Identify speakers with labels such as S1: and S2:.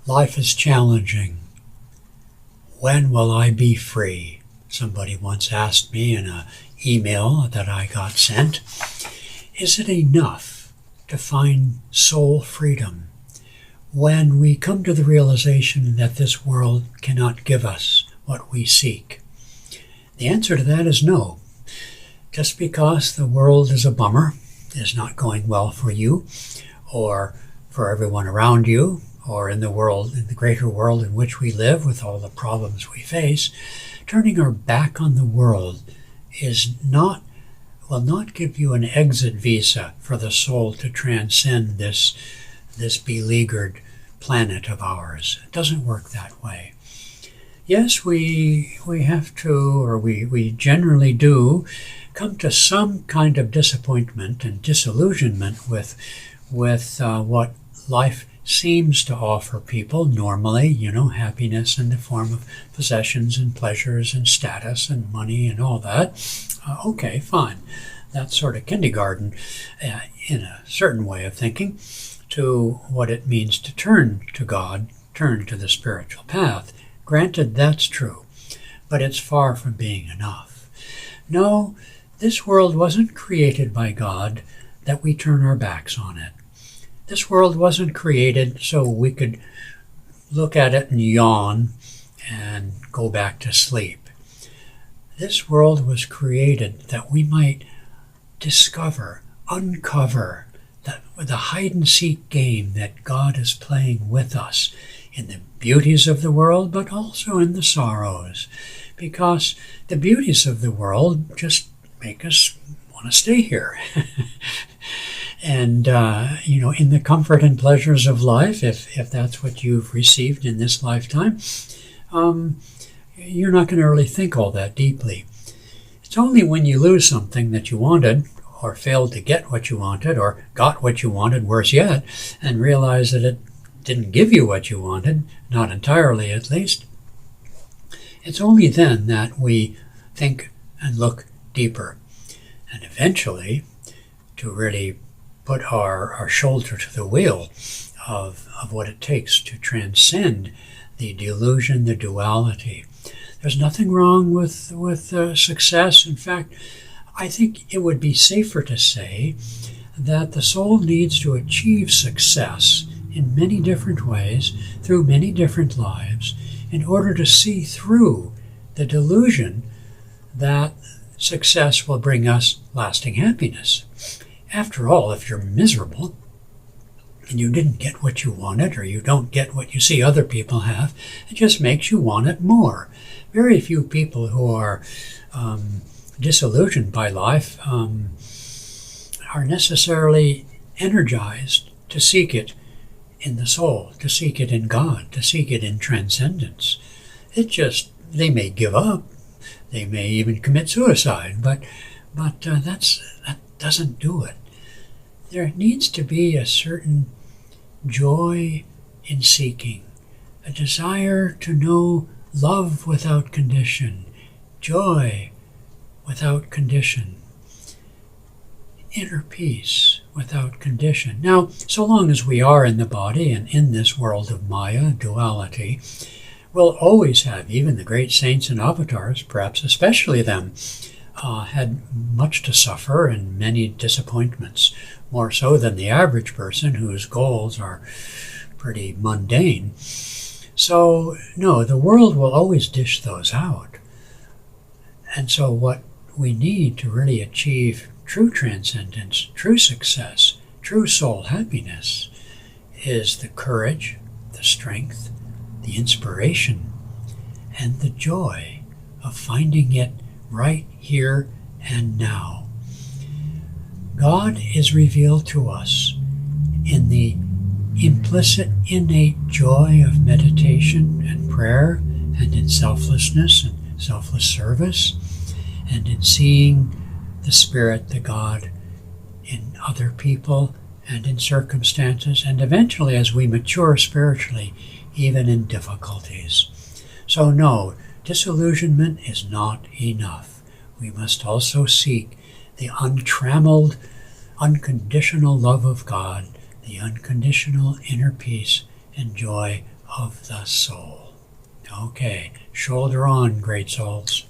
S1: Life is challenging. When will I be free? Somebody once asked me in an email that I got sent. Is it enough to find soul freedom when we come to the realization that this world cannot give us what we seek? The answer to that is no. Just because the world is a bummer, is not going well for you, or for everyone around you, or in the world, in the greater world in which we live with all the problems we face, turning our back on the world will not give you an exit visa for the soul to transcend this beleaguered planet of ours. It doesn't work that way. Yes, we have to, or we generally do, come to some kind of disappointment and disillusionment with what life seems to offer people normally, happiness in the form of possessions and pleasures and status and money and all that. Okay, fine. That's sort of kindergarten in a certain way of thinking to what it means to turn to God, turn to the spiritual path. Granted, that's true, but it's far from being enough. No, this world wasn't created by God that we turn our backs on it. This world wasn't created so we could look at it and yawn and go back to sleep. This world was created that we might discover, uncover the hide-and-seek game that God is playing with us in the beauties of the world, but also in the sorrows. Because the beauties of the world just make us want to stay here. And, in the comfort and pleasures of life, if that's what you've received in this lifetime, you're not going to really think all that deeply. It's only when you lose something that you wanted, or failed to get what you wanted, or got what you wanted, worse yet, and realize that it didn't give you what you wanted, not entirely at least, it's only then that we think and look deeper. And eventually, to really put our shoulder to the wheel of what it takes to transcend the delusion, the duality. There's nothing wrong with success. In fact, I think it would be safer to say that the soul needs to achieve success in many different ways, through many different lives, in order to see through the delusion that success will bring us lasting happiness. After all, if you're miserable and you didn't get what you wanted, or you don't get what you see other people have, it just makes you want it more. Very few people who are disillusioned by life are necessarily energized to seek it in the soul, to seek it in God, to seek it in transcendence. They may give up, they may even commit suicide, but that doesn't do it. There needs to be a certain joy in seeking, a desire to know love without condition, joy without condition, inner peace without condition. Now, so long as we are in the body and in this world of Maya, duality, we'll always have, even the great saints and avatars, perhaps especially them, had much to suffer and many disappointments, more so than the average person whose goals are pretty mundane. So, no, the world will always dish those out. And so what we need to really achieve true transcendence, true success, true soul happiness is the courage, the strength, the inspiration, and the joy of finding it right here and now. God is revealed to us in the implicit, innate joy of meditation and prayer, and in selflessness and selfless service, and in seeing the Spirit, the God, in other people and in circumstances, and eventually, as we mature spiritually, even in difficulties. So no, disillusionment is not enough. We must also seek the untrammeled, unconditional love of God, the unconditional inner peace and joy of the soul. Okay, shoulder on, great souls.